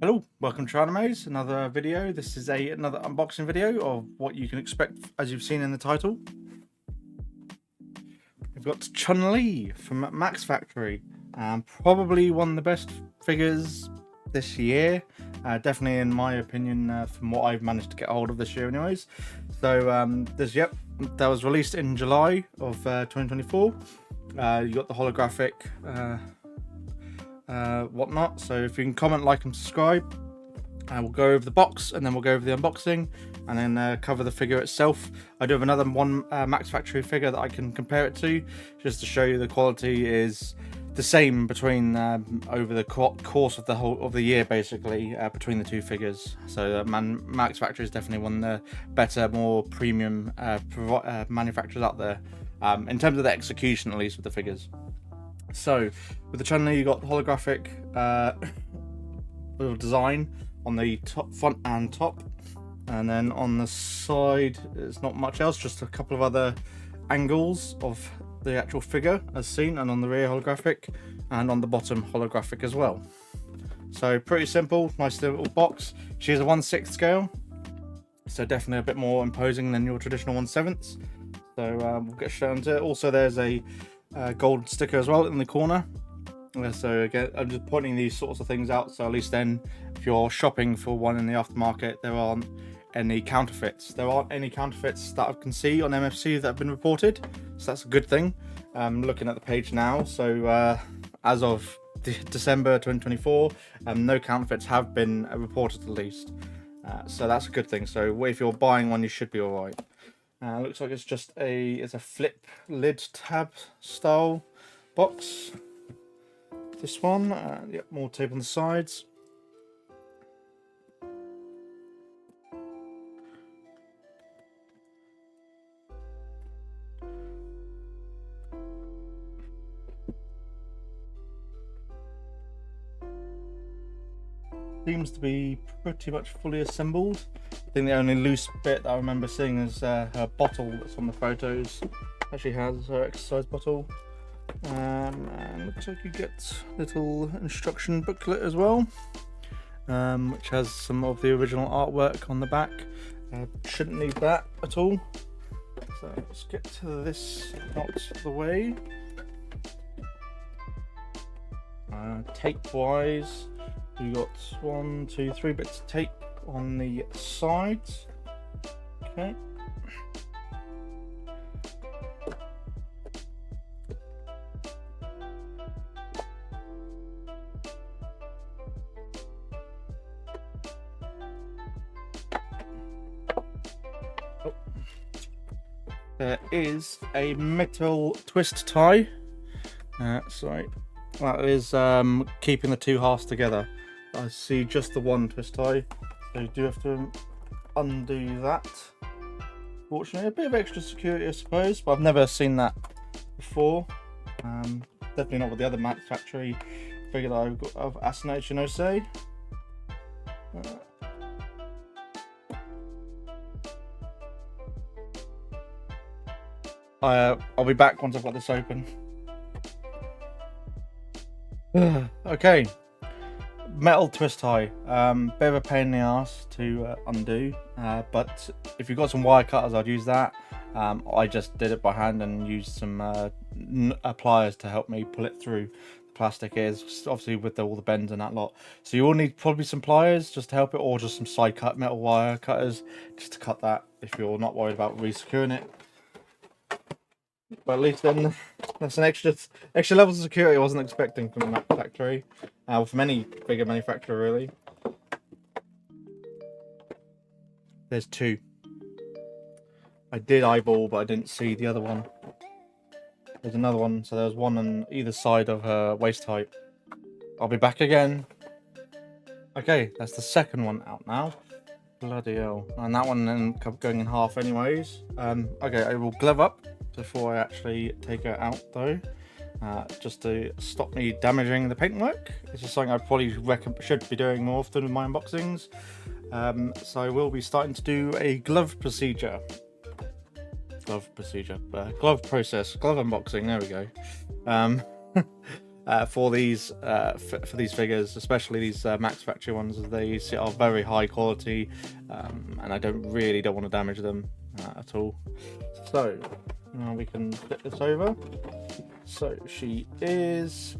Hello, welcome to Animes, another video. This is another unboxing video of what you can expect, as you've seen in the title. We've got Chun-Li from Max Factory, probably one of the best figures this year, definitely in my opinion, from what I've managed to get a hold of this year anyways. So that was released in July of 2024. You got the holographic whatnot. So if you can comment, like and subscribe, we'll go over the box and then we'll go over the unboxing and then cover the figure itself. I do have another one Max Factory figure that I can compare it to, just to show you the quality is the same between over the course of the year, basically, between the two figures. So Max Factory is definitely one of the better, more premium manufacturers out there, in terms of the execution, at least, with the figures. So with the Chun-Li, you got holographic little design on the front and top, and then on the side it's not much else, just a couple of other angles of the actual figure as seen, and on the rear holographic, and on the bottom holographic as well. So pretty simple, nice little box. She's a 1/6 scale, so definitely a bit more imposing than your traditional 1/7. So we'll get straight into it. Also, there's a gold sticker as well in the corner. So again, I'm just pointing these sorts of things out, so at least then if you're shopping for one in the aftermarket, there aren't any counterfeits. There aren't any counterfeits that I can see on MFC that have been reported, so that's a good thing. Looking at the page now, so as of December 2024, no counterfeits have been reported, at least, so that's a good thing. So if you're buying one, you should be all right. Looks like it's just it's a flip lid tab style box. This one, yep, more tape on the sides. Seems to be pretty much fully assembled. I think the only loose bit that I remember seeing is her bottle that's on the photos. Actually has her exercise bottle. And looks like you get a little instruction booklet as well, which has some of the original artwork on the back. Shouldn't need that at all. So let's get to this out of the way. Tape wise, you got 1, 2, 3 bits of tape on the sides. Okay. There is a metal twist tie. Sorry, that is keeping the two halves together. I see just the one twist tie, so you do have to undo that. Fortunately, a bit of extra security, I suppose, but I've never seen that before. Definitely not with the other Max Factory figure that I've got of Astonation Osei. I'll be back once I've got this open. Okay, metal twist tie. Bit of a pain in the ass to undo, but if you've got some wire cutters, I'd use that. I just did it by hand and used some pliers to help me pull it through. The plastic is obviously with all the bends and that lot, so you will need probably some pliers just to help it, or just some side cut metal wire cutters just to cut that if you're not worried about re-securing it. But at least then that's an extra levels of security I wasn't expecting from the Max Factory, or from any bigger manufacturer really. There's two. I did eyeball, but I didn't see the other one. There's another one, so there's one on either side of her waist height. I'll be back again. Okay, that's the second one out now. Bloody hell. And that one then going in half anyways. Okay, I will glove up before I actually take it out though, just to stop me damaging the paintwork. It's just something I probably should be doing more often with my unboxings. So I will be starting to do a glove process, glove unboxing, there we go. for these figures, especially these Max Factory ones. They are very high quality, and I don't want to damage them at all. So now we can flip this over. So she is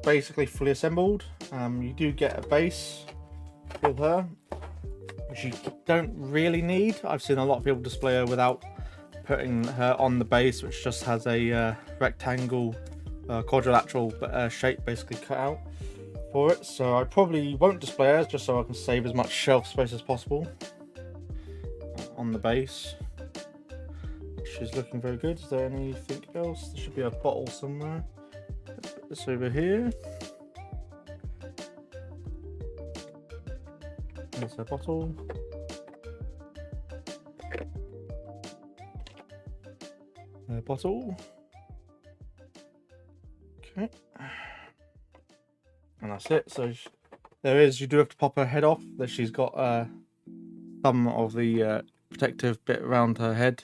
basically fully assembled. You do get a base with her, which you don't really need. I've seen a lot of people display her without putting her on the base, which just has a rectangle, quadrilateral shape basically cut out for it. So I probably won't display her just so I can save as much shelf space as possible on the base. She's looking very good. Is there anything else? There should be a bottle somewhere. Put this over here. There's a bottle. Bottle. Okay. And that's it. So you do have to pop her head off. That she's got some of the protective bit around her head.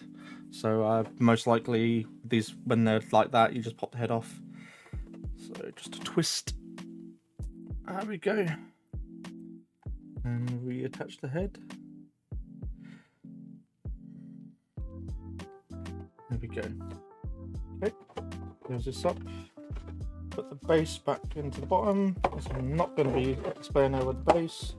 So most likely these, when they're like that, you just pop the head off. So just a twist. There we go. And reattach the head. There we go. Okay, close this up. Put the base back into the bottom, because I'm not going to be displaying her with the base.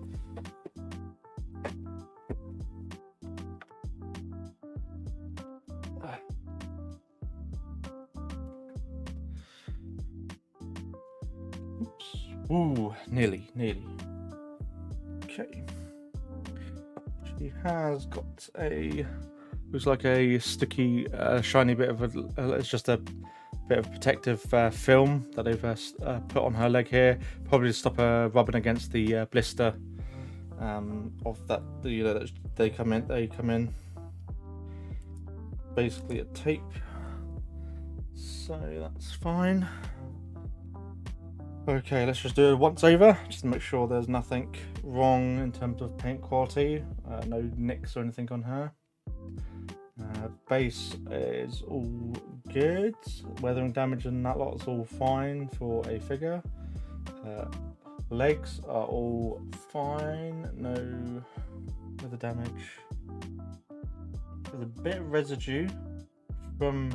Oops. Ooh, nearly. Okay. She has got looks like a sticky, shiny bit of it's just a bit of protective film that they've put on her leg here, probably to stop her rubbing against the blister of that. That they come in. Basically a tape, so that's fine. Okay, let's just do it once over, just to make sure there's nothing wrong in terms of paint quality, no nicks or anything on her. Base is all good, weathering damage and that lot's all fine for a figure. Legs are all fine, no weather damage. There's a bit of residue from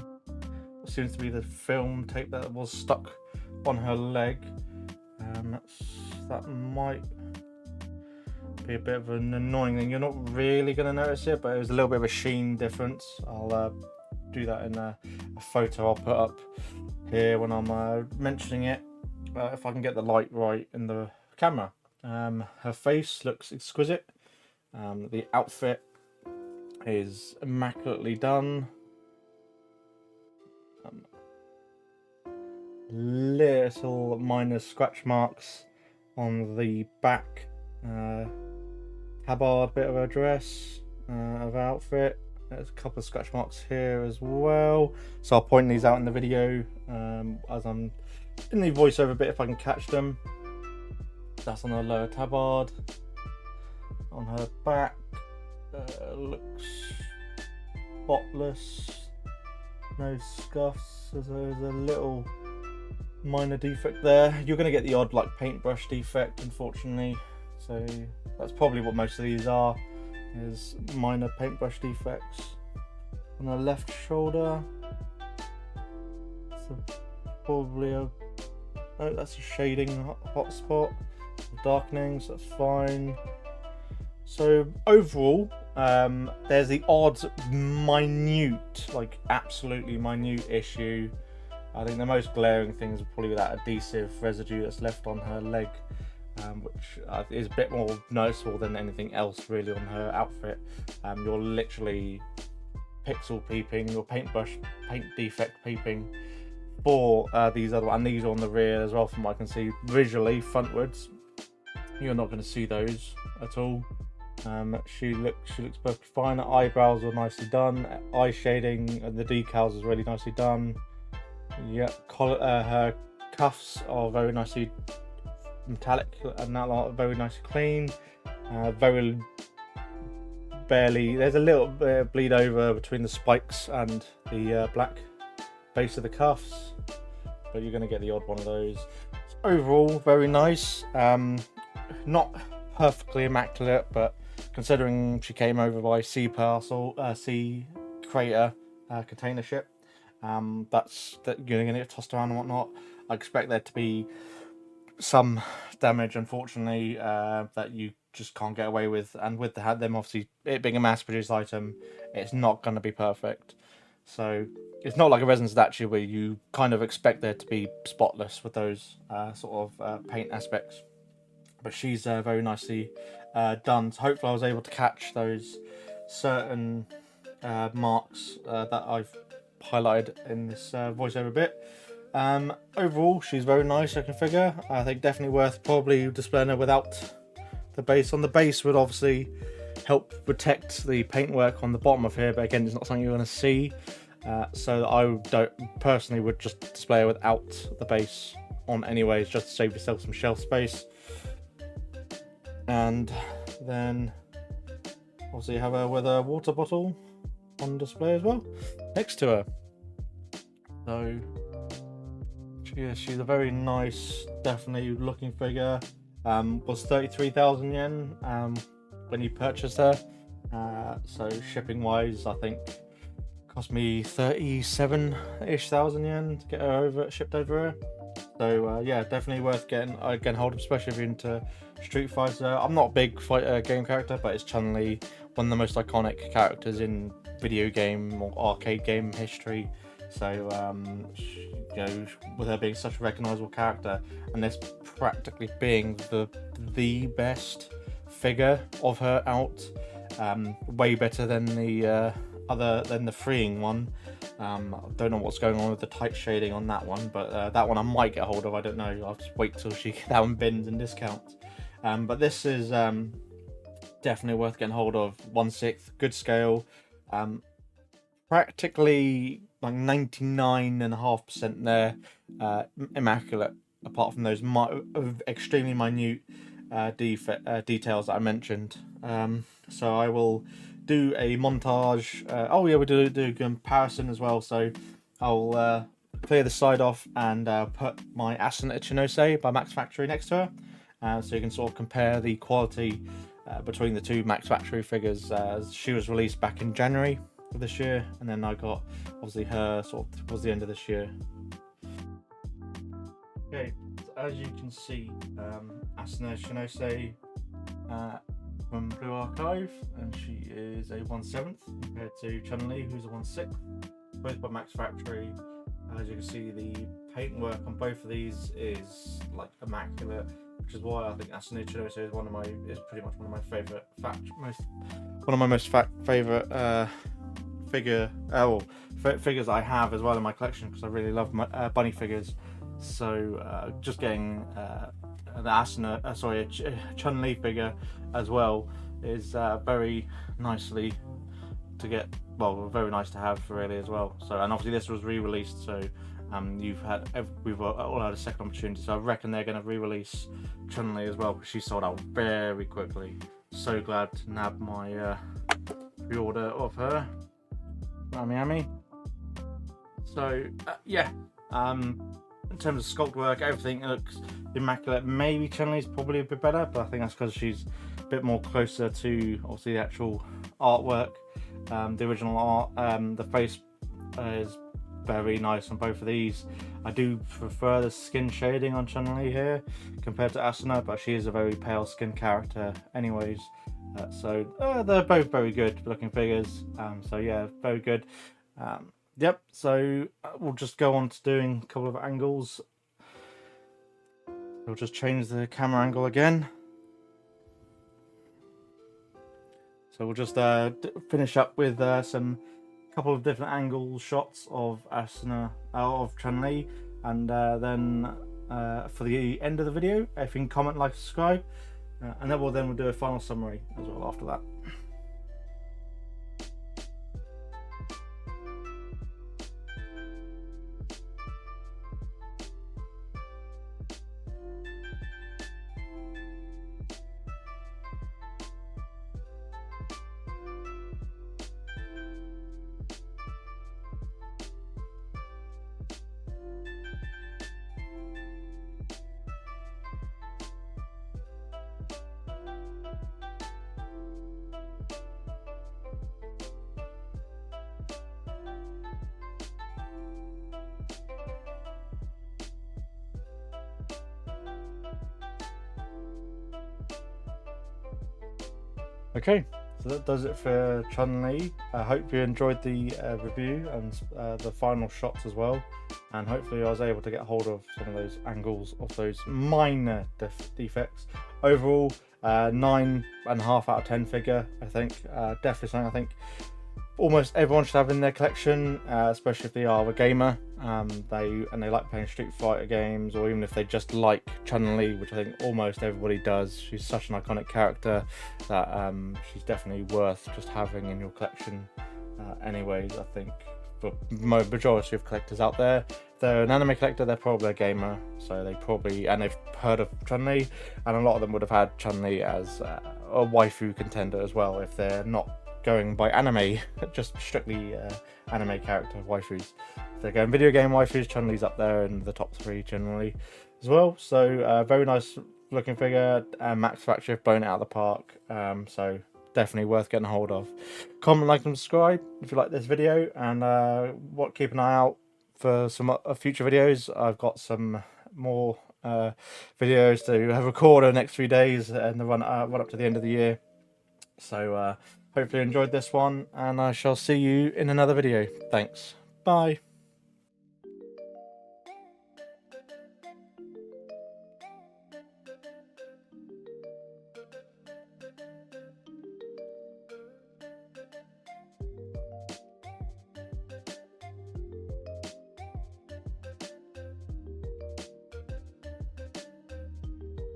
what seems to be the film tape that was stuck on her leg. That might be a bit of an annoying thing. You're not really going to notice it, but there's a little bit of a sheen difference. I'll do that in a photo I'll put up here when I'm mentioning it, if I can get the light right in the camera. Her face looks exquisite. The outfit is immaculately done. Little minor scratch marks on the back tabard bit of her dress, of outfit. There's a couple of scratch marks here as well, so I'll point these out in the video as I'm in the voiceover bit if I can catch them. That's on her lower tabard. On her back, looks spotless, no scuffs. There's a little minor defect there. You're going to get the odd like paintbrush defect, unfortunately, so that's probably what most of these are, is minor paintbrush defects. On the left shoulder, so probably that's a shading hot spot, darkening, so that's fine. So overall, there's the odd minute, like absolutely minute issue. I think the most glaring thing is probably that adhesive residue that's left on her leg, which is a bit more noticeable than anything else really on her outfit. You're literally pixel peeping, your paint defect peeping for these other, and these are on the rear as well from what I can see visually frontwards. You're not going to see those at all. She looks perfectly fine. Her eyebrows are nicely done. Eye shading and the decals is really nicely done. Yeah, her cuffs are very nicely metallic and that lot very nicely clean. Very barely, there's a little bit of bleed over between the spikes and the black base of the cuffs. but you're going to get the odd one of those. Overall, very nice. Not perfectly immaculate, but considering she came over by sea crater container ship, that's that you're going to get tossed around and whatnot. I expect there to be some damage, unfortunately, that you just can't get away with. And with them obviously it being a mass-produced item, it's not going to be perfect. So it's not like a resin statue where you kind of expect there to be spotless with those sort of paint aspects. But she's very nicely done. So hopefully I was able to catch those certain marks that I've highlighted in this voiceover bit. Overall, she's very nice looking figure. I think definitely worth probably displaying her without the base on. The base would obviously help protect the paintwork on the bottom of here, but again, it's not something you're going to see. So I personally would just display her without the base on anyways, just to save yourself some shelf space. And then obviously have her with a water bottle on display as well next to her. So yeah, she's a very nice, definitely looking figure. Was 33,000 yen when you purchased her. So shipping wise, I think cost me 37-ish thousand yen to get her shipped over here. So yeah, definitely worth getting hold of, especially if you're into Street Fighter. I'm not a big fighter game character, but it's Chun-Li, one of the most iconic characters in video game or arcade game history. So with her being such a recognisable character, and this practically being the best figure of her out, way better than the freeing one. I don't know what's going on with the tight shading on that one, but that one I might get hold of. I don't know. I'll just wait till she that one bins and discounts. But this is definitely worth getting hold of. 1/6, good scale. Practically like 99.5% there, immaculate, apart from those extremely minute details that I mentioned. So I will do a montage. Oh yeah, we do a comparison as well. So I'll clear the side off and put my Asuna Ichinose by Max Factory next to her, so you can sort of compare the quality between the two Max Factory figures. She was released back in January of this year, and then I got obviously her sort of towards the end of this year. Okay, so as you can see, Asuna Ichinose from Blue Archive, and she is a 1/7 compared to Chun-Li, who's a 1/6, both by Max Factory. As you can see, the paintwork on both of these is like immaculate, which is why I think Asuna Ichinose is pretty much one of my favorite favorite figures I have as well in my collection, because I really love my bunny figures. So just getting the Chun-Li figure as well is very nicely to get. Well, very nice to have really as well. So, and obviously this was re-released, so we've all had a second opportunity. So I reckon they're going to re-release Chun-Li as well, because she sold out very quickly. So glad to nab my pre-order of her. Miami. So yeah, in terms of sculpt work, everything looks immaculate. Maybe Chun-Li's probably a bit better, but I think that's because she's a bit more closer to obviously the actual artwork, the original art. The face is very nice on both of these. I do prefer the skin shading on Chun-Li here compared to Asuna, but she is a very pale skin character anyways. So they're both very good looking figures. So yeah, very good. Yep, so we'll just go on to doing a couple of angles. We'll just change the camera angle again. So we'll just finish up with some couple of different angle shots of Asuna, of Chun-Li, and then for the end of the video, if you can comment, like, subscribe, and then we'll do a final summary as well after that. Okay, so that does it for Chun-Li. I hope you enjoyed the review and the final shots as well. And hopefully I was able to get hold of some of those angles of those minor defects. Overall, 9.5 out of 10 figure, I think. Definitely something I think almost everyone should have in their collection, especially if they are a gamer. They like playing Street Fighter games, or even if they just like Chun-Li, which I think almost everybody does. She's such an iconic character that she's definitely worth just having in your collection. Anyways, I think for majority of collectors out there, if they're an anime collector, they're probably a gamer, so they've heard of Chun-Li, and a lot of them would have had Chun-Li as a waifu contender as well if they're not going by anime, just strictly anime character waifus. If they're going video game waifus, Chun-Li's up there in the top 3 generally as well. So very nice looking figure, max factor, blown it out of the park. So definitely worth getting a hold of. Comment, like, and subscribe if you like this video, and keep an eye out for some future videos. I've got some more videos to record over the next 3 days and the run up to the end of the year. So hopefully you enjoyed this one, and I shall see you in another video. Thanks. Bye.